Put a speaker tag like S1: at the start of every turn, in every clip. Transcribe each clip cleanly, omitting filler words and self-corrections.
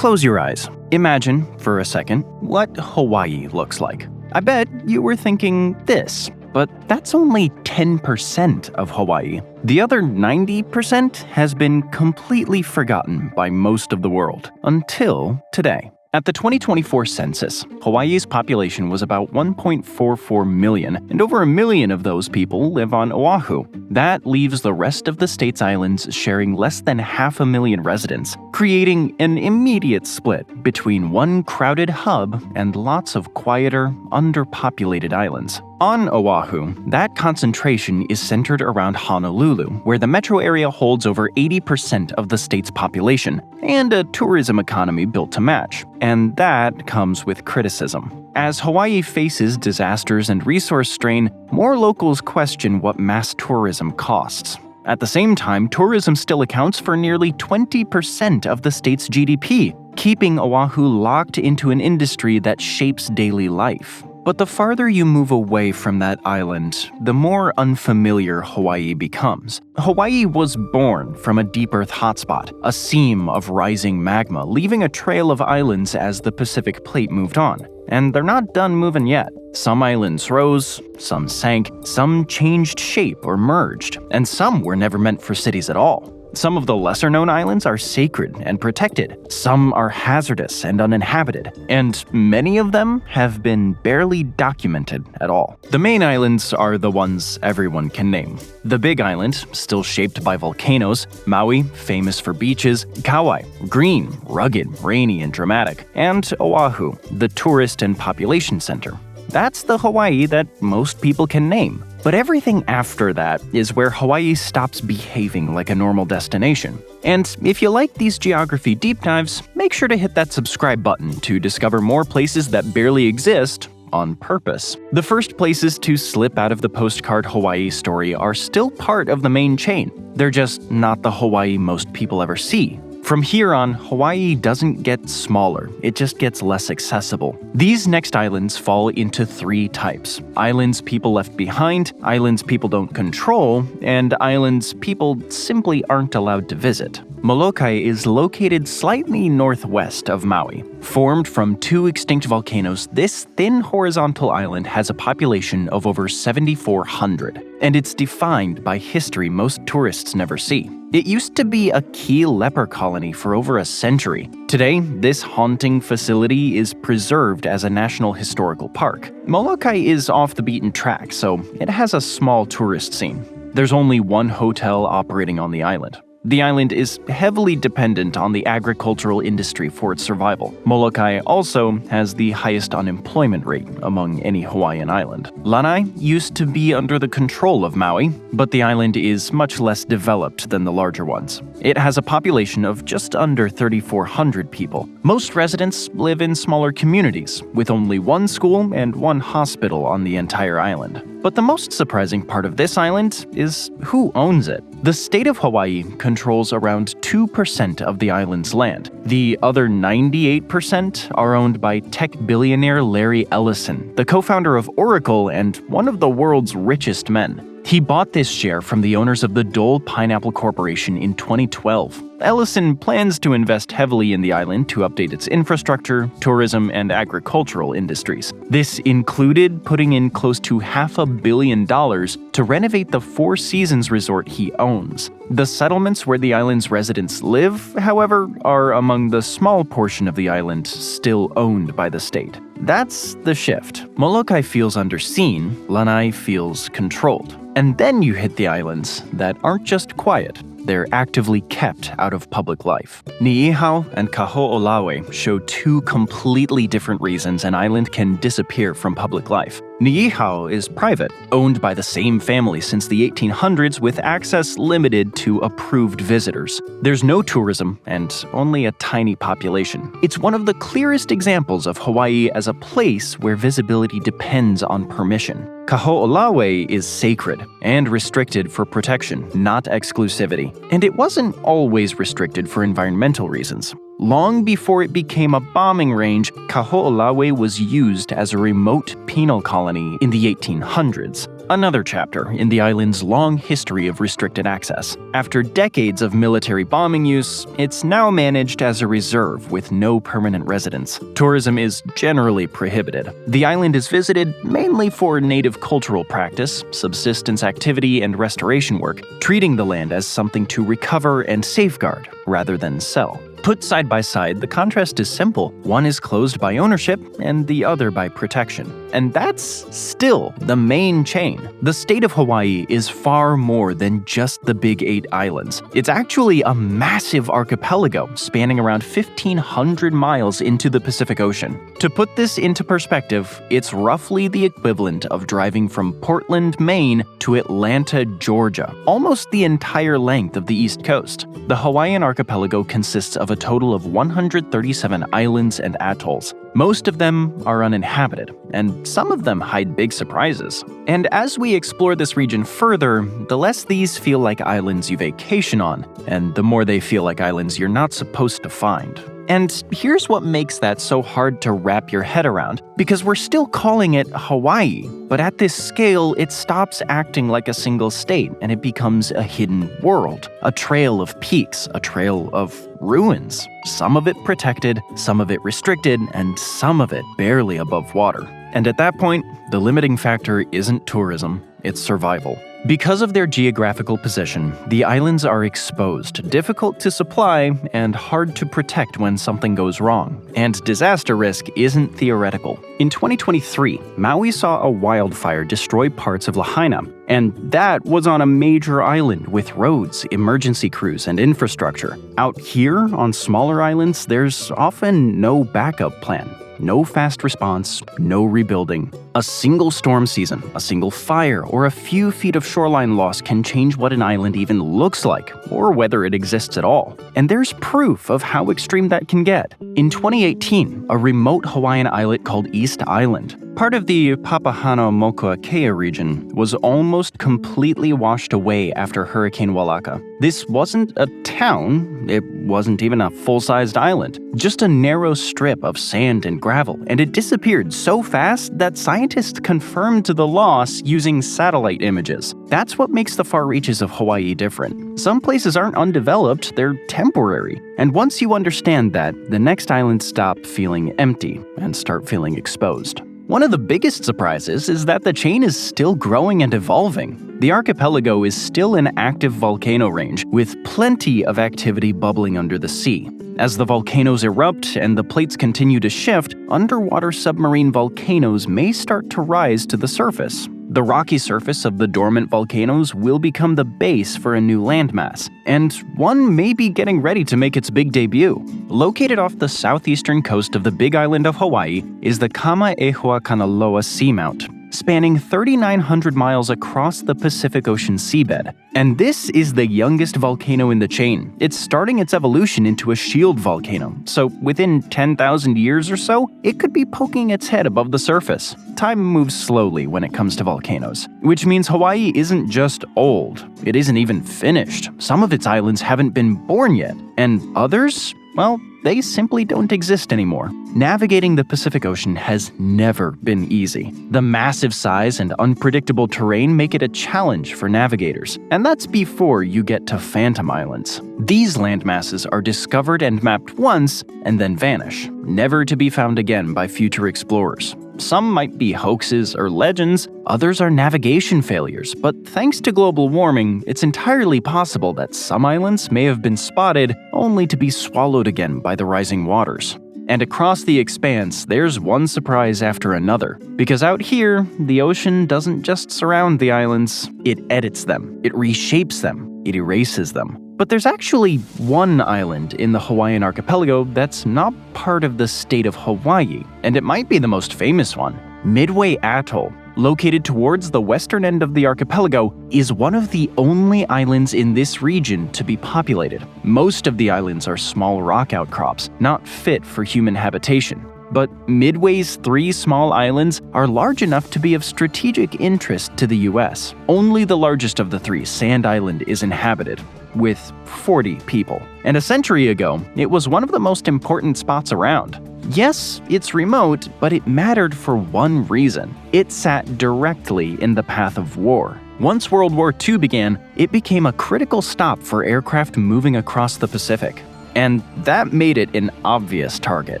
S1: Close your eyes. Imagine, for a second, what Hawaii looks like. I bet you were thinking this, but that's only 10% of Hawaii. The other 90% has been completely forgotten by most of the world, until today. At the 2024 census, Hawaii's population was about 1.44 million, and over 1 million of those people live on Oahu. That leaves the rest of the state's islands sharing less than 500,000 residents, creating an immediate split between one crowded hub and lots of quieter, underpopulated islands. On Oahu, that concentration is centered around Honolulu, where the metro area holds over 80% of the state's population, and a tourism economy built to match. And that comes with criticism. As Hawaii faces disasters and resource strain, more locals question what mass tourism costs. At the same time, tourism still accounts for nearly 20% of the state's GDP, keeping Oahu locked into an industry that shapes daily life. But the farther you move away from that island, the more unfamiliar Hawaii becomes. Hawaii was born from a deep earth hotspot, a seam of rising magma, leaving a trail of islands as the Pacific plate moved on. And they're not done moving yet. Some islands rose, some sank, some changed shape or merged, and some were never meant for cities at all. Some of the lesser-known islands are sacred and protected. Some are hazardous and uninhabited, and many of them have been barely documented at all. The main islands are the ones everyone can name. The Big Island, still shaped by volcanoes, Maui, famous for beaches, Kauai, green, rugged, rainy, and dramatic, and Oahu, the tourist and population center. That's the Hawaii that most people can name. But everything after that is where Hawaii stops behaving like a normal destination. And if you like these geography deep dives, make sure to hit that subscribe button to discover more places that barely exist on purpose. The first places to slip out of the postcard Hawaii story are still part of the main chain. They're just not the Hawaii most people ever see. From here on, Hawaii doesn't get smaller, it just gets less accessible. These next islands fall into 3 types: islands people left behind, islands people don't control, and islands people simply aren't allowed to visit. Molokai is located slightly northwest of Maui. Formed from 2 extinct volcanoes, this thin horizontal island has a population of over 7,400, and it's defined by history most tourists never see. It used to be a key leper colony for over a century. Today, this haunting facility is preserved as a National Historical Park. Molokai is off the beaten track, so it has a small tourist scene. There's only one hotel operating on the island. The island is heavily dependent on the agricultural industry for its survival. Molokai also has the highest unemployment rate among any Hawaiian island. Lanai used to be under the control of Maui, but the island is much less developed than the larger ones. It has a population of just under 3,400 people. Most residents live in smaller communities, with only one school and one hospital on the entire island. But the most surprising part of this island is who owns it. The state of Hawaii controls around 2% of the island's land. The other 98% are owned by tech billionaire Larry Ellison, the co-founder of Oracle and one of the world's richest men. He bought this share from the owners of the Dole Pineapple Corporation in 2012. Ellison plans to invest heavily in the island to update its infrastructure, tourism, and agricultural industries. This included putting in close to $500 million to renovate the Four Seasons resort he owns. The settlements where the island's residents live, however, are among the small portion of the island still owned by the state. That's the shift. Molokai feels underseen, Lanai feels controlled. And then you hit the islands that aren't just quiet, they're actively kept out of public life. Niihau and Kaho'olawe show 2 completely different reasons an island can disappear from public life. Niihau is private, owned by the same family since the 1800s with access limited to approved visitors. There's no tourism and only a tiny population. It's one of the clearest examples of Hawaii as a place where visibility depends on permission. Kaho'olawe is sacred and restricted for protection, not exclusivity. And it wasn't always restricted for environmental reasons. Long before it became a bombing range, Kaho'olawe was used as a remote penal colony in the 1800s. another chapter in the island's long history of restricted access. After decades of military bombing use, it's now managed as a reserve with no permanent residents. Tourism is generally prohibited. The island is visited mainly for native cultural practice, subsistence activity, and restoration work, treating the land as something to recover and safeguard rather than sell. Put side by side, the contrast is simple. One is closed by ownership and the other by protection. And that's still the main chain. The state of Hawaii is far more than just the Big 8 islands. It's actually a massive archipelago spanning around 1,500 miles into the Pacific Ocean. To put this into perspective, it's roughly the equivalent of driving from Portland, Maine to Atlanta, Georgia, almost the entire length of the East Coast. The Hawaiian archipelago consists of a total of 137 islands and atolls. Most of them are uninhabited, and some of them hide big surprises. And as we explore this region further, the less these feel like islands you vacation on, and the more they feel like islands you're not supposed to find. And here's what makes that so hard to wrap your head around, because we're still calling it Hawaii, but at this scale, it stops acting like a single state and it becomes a hidden world, a trail of peaks, a trail of ruins, some of it protected, some of it restricted, and some of it barely above water. And at that point, the limiting factor isn't tourism, it's survival. Because of their geographical position, the islands are exposed, difficult to supply, and hard to protect when something goes wrong. And disaster risk isn't theoretical. In 2023, Maui saw a wildfire destroy parts of Lahaina, and that was on a major island with roads, emergency crews, and infrastructure. Out here, on smaller islands, there's often no backup plan. No fast response, no rebuilding. A single storm season, a single fire, or a few feet of shoreline loss can change what an island even looks like, or whether it exists at all. And there's proof of how extreme that can get. In 2018, a remote Hawaiian islet called East Island, part of the Papahana-Mokuakea region, was almost completely washed away after Hurricane Walaka. This wasn't a town, it wasn't even a full-sized island, just a narrow strip of sand and gravel, and it disappeared so fast that scientists confirmed the loss using satellite images. That's what makes the far reaches of Hawaii different. Some places aren't undeveloped, they're temporary. And once you understand that, the next islands stop feeling empty and start feeling exposed. One of the biggest surprises is that the chain is still growing and evolving. The archipelago is still an active volcano range, with plenty of activity bubbling under the sea. As the volcanoes erupt and the plates continue to shift, underwater submarine volcanoes may start to rise to the surface. The rocky surface of the dormant volcanoes will become the base for a new landmass, and one may be getting ready to make its big debut. Located off the southeastern coast of the Big Island of Hawaii is the Kamaehuakanaloa Seamount, spanning 3,900 miles across the Pacific Ocean seabed. And this is the youngest volcano in the chain. It's starting its evolution into a shield volcano, so within 10,000 years or so, it could be poking its head above the surface. Time moves slowly when it comes to volcanoes, which means Hawaii isn't just old, it isn't even finished. Some of its islands haven't been born yet, and others, well, they simply don't exist anymore. Navigating the Pacific Ocean has never been easy. The massive size and unpredictable terrain make it a challenge for navigators, and that's before you get to Phantom Islands. These landmasses are discovered and mapped once and then vanish, never to be found again by future explorers. Some might be hoaxes or legends, others are navigation failures, but thanks to global warming, it's entirely possible that some islands may have been spotted only to be swallowed again by the rising waters. And across the expanse, there's one surprise after another. Because out here, the ocean doesn't just surround the islands, it edits them, it reshapes them, it erases them. But there's actually one island in the Hawaiian archipelago that's not part of the state of Hawaii, and it might be the most famous one. Midway Atoll, located towards the western end of the archipelago, is one of the only islands in this region to be populated. Most of the islands are small rock outcrops, not fit for human habitation. But Midway's 3 small islands are large enough to be of strategic interest to the US. Only the largest of the 3, Sand Island, is inhabited, with 40 people. And a century ago, it was one of the most important spots around. Yes, it's remote, but it mattered for one reason. It sat directly in the path of war. Once World War II began, it became a critical stop for aircraft moving across the Pacific. And that made it an obvious target.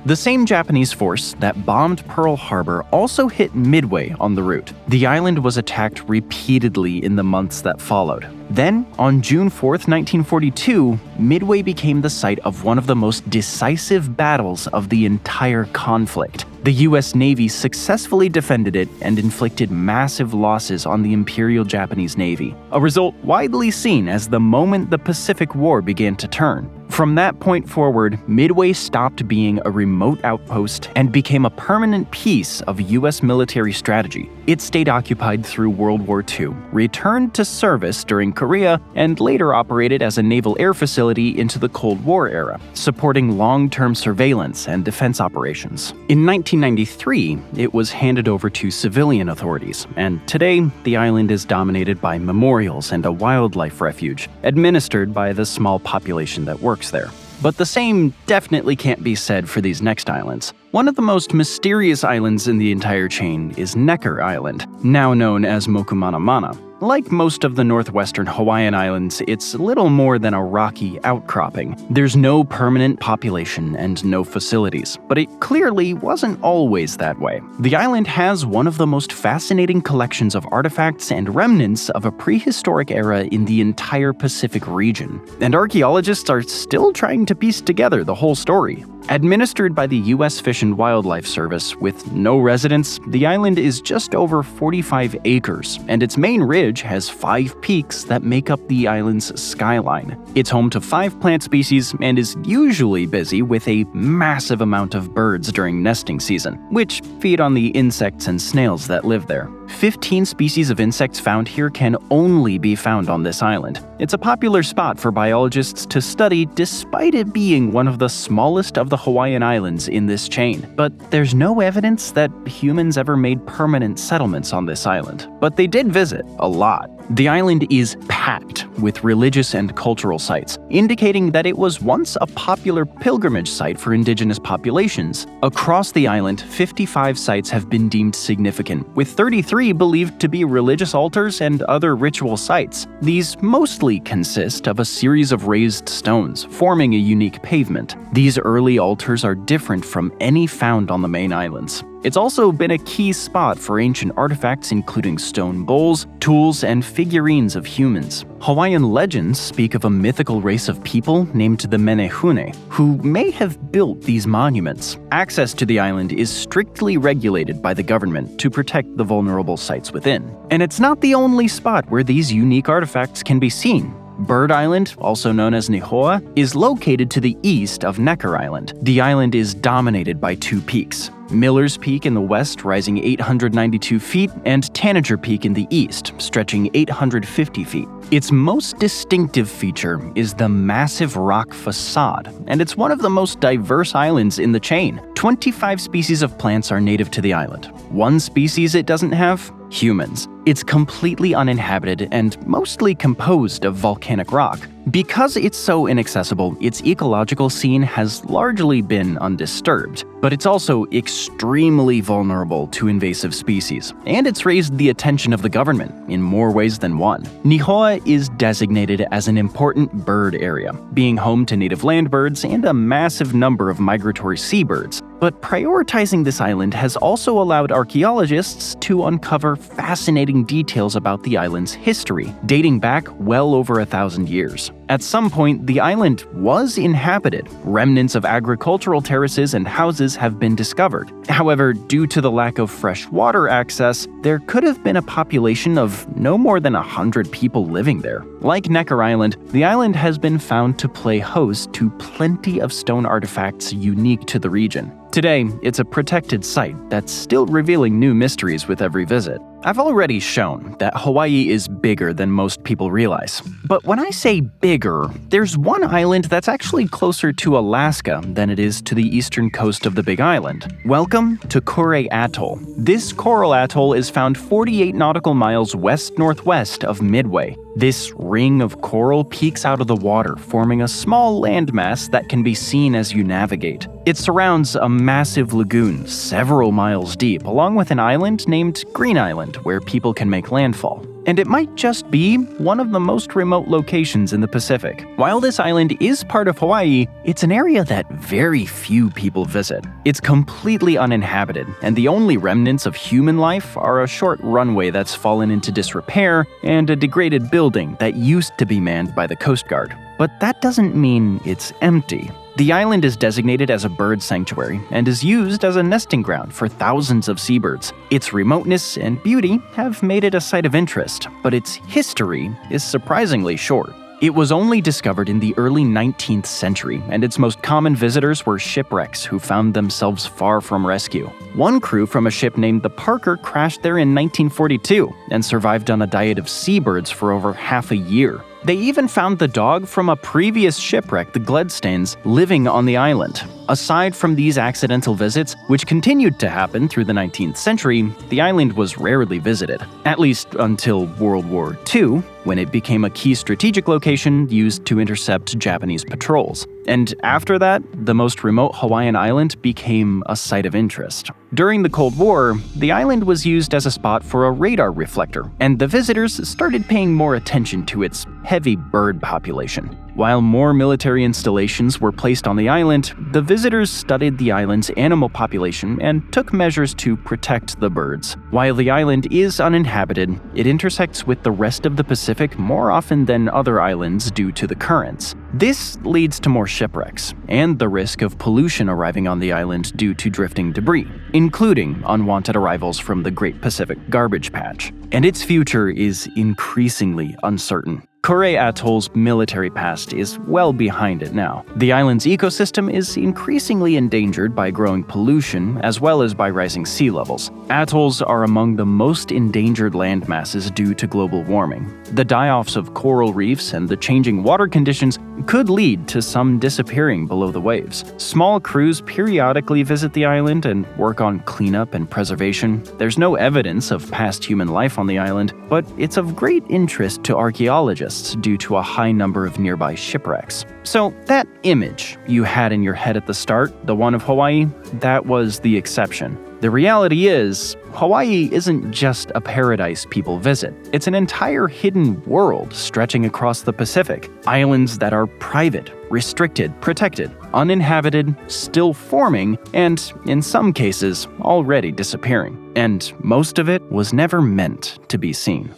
S1: The same Japanese force that bombed Pearl Harbor also hit Midway on the route. The island was attacked repeatedly in the months that followed. Then, on June 4th, 1942, Midway became the site of one of the most decisive battles of the entire conflict. The US Navy successfully defended it and inflicted massive losses on the Imperial Japanese Navy, a result widely seen as the moment the Pacific War began to turn. From that point forward, Midway stopped being a remote outpost and became a permanent piece of US military strategy. It stayed occupied through World War II, returned to service during Korea, and later operated as a naval air facility into the Cold War era, supporting long-term surveillance and defense operations. In 1993, it was handed over to civilian authorities, and today, the island is dominated by memorials and a wildlife refuge, administered by the small population that works there. But the same definitely can't be said for these next islands. One of the most mysterious islands in the entire chain is Necker Island, now known as Mokumanamana. Like most of the northwestern Hawaiian Islands, it's little more than a rocky outcropping. There's no permanent population and no facilities, but it clearly wasn't always that way. The island has one of the most fascinating collections of artifacts and remnants of a prehistoric era in the entire Pacific region, and archaeologists are still trying to piece together the whole story. Administered by the U.S. Fish and Wildlife Service with no residents, the island is just over 45 acres, and its main ridge has 5 peaks that make up the island's skyline. It's home to 5 plant species and is usually busy with a massive amount of birds during nesting season, which feed on the insects and snails that live there. 15 species of insects found here can only be found on this island. It's a popular spot for biologists to study despite it being one of the smallest of the Hawaiian Islands in this chain. But there's no evidence that humans ever made permanent settlements on this island. But they did visit a lot. The island is packed with religious and cultural sites, indicating that it was once a popular pilgrimage site for indigenous populations. Across the island, 55 sites have been deemed significant, with 33 believed to be religious altars and other ritual sites. These mostly consist of a series of raised stones, forming a unique pavement. These early altars are different from any found on the main islands. It's also been a key spot for ancient artifacts including stone bowls, tools, and figurines of humans. Hawaiian legends speak of a mythical race of people named the Menehune, who may have built these monuments. Access to the island is strictly regulated by the government to protect the vulnerable sites within. And it's not the only spot where these unique artifacts can be seen. Bird Island, also known as Nihoa, is located to the east of Necker Island. The island is dominated by 2 peaks. Miller's Peak in the west, rising 892 feet, and Tanager Peak in the east, stretching 850 feet. Its most distinctive feature is the massive rock facade, and it's one of the most diverse islands in the chain. 25 species of plants are native to the island. One species it doesn't have? Humans. It's completely uninhabited and mostly composed of volcanic rock. Because it's so inaccessible, its ecological scene has largely been undisturbed, but it's also extremely vulnerable to invasive species, and it's raised the attention of the government in more ways than one. Nihoa is designated as an important bird area, being home to native land birds and a massive number of migratory seabirds. But prioritizing this island has also allowed archaeologists to uncover fascinating details about the island's history, dating back well over 1,000 years. At some point, the island was inhabited. Remnants of agricultural terraces and houses have been discovered. However, due to the lack of fresh water access, there could have been a population of no more than 100 people living there. Like Necker Island, the island has been found to play host to plenty of stone artifacts unique to the region. Today, it's a protected site that's still revealing new mysteries with every visit. I've already shown that Hawaii is bigger than most people realize. But when I say bigger, there's one island that's actually closer to Alaska than it is to the eastern coast of the Big Island. Welcome to Kure Atoll. This coral atoll is found 48 nautical miles west-northwest of Midway. This ring of coral peeks out of the water, forming a small landmass that can be seen as you navigate. It surrounds a massive lagoon several miles deep, along with an island named Green Island, where people can make landfall. And it might just be one of the most remote locations in the Pacific. While this island is part of Hawaii, it's an area that very few people visit. It's completely uninhabited, and the only remnants of human life are a short runway that's fallen into disrepair and a degraded building that used to be manned by the Coast Guard. But that doesn't mean it's empty. The island is designated as a bird sanctuary and is used as a nesting ground for thousands of seabirds. Its remoteness and beauty have made it a site of interest, but its history is surprisingly short. It was only discovered in the early 19th century, and its most common visitors were shipwrecks who found themselves far from rescue. One crew from a ship named the Parker crashed there in 1942 and survived on a diet of seabirds for over half a year. They even found the dog from a previous shipwreck, the Gledstanes, living on the island. Aside from these accidental visits, which continued to happen through the 19th century, the island was rarely visited, at least until World War II, when it became a key strategic location used to intercept Japanese patrols. And after that, the most remote Hawaiian island became a site of interest. During the Cold War, the island was used as a spot for a radar reflector, and the visitors started paying more attention to its heavy bird population. While more military installations were placed on the island, the visitors studied the island's animal population and took measures to protect the birds. While the island is uninhabited, it intersects with the rest of the Pacific more often than other islands due to the currents. This leads to more shipwrecks and the risk of pollution arriving on the island due to drifting debris, including unwanted arrivals from the Great Pacific Garbage Patch. And its future is increasingly uncertain. Kure Atoll's military past is well behind it now. The island's ecosystem is increasingly endangered by growing pollution as well as by rising sea levels. Atolls are among the most endangered land masses due to global warming. The die-offs of coral reefs and the changing water conditions could lead to some disappearing below the waves. Small crews periodically visit the island and work on cleanup and preservation. There's no evidence of past human life on the island, but it's of great interest to archaeologists due to a high number of nearby shipwrecks. So that image you had in your head at the start, the one of Hawaii, that was the exception. The reality is, Hawaii isn't just a paradise people visit. It's an entire hidden world stretching across the Pacific. Islands that are private, restricted, protected, uninhabited, still forming, and, in some cases, already disappearing. And most of it was never meant to be seen.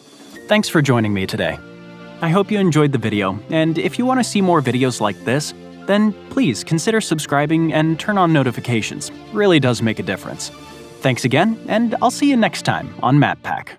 S1: Thanks for joining me today. I hope you enjoyed the video, and if you want to see more videos like this, then please consider subscribing and turn on notifications. It really does make a difference. Thanks again, and I'll see you next time on MapPack.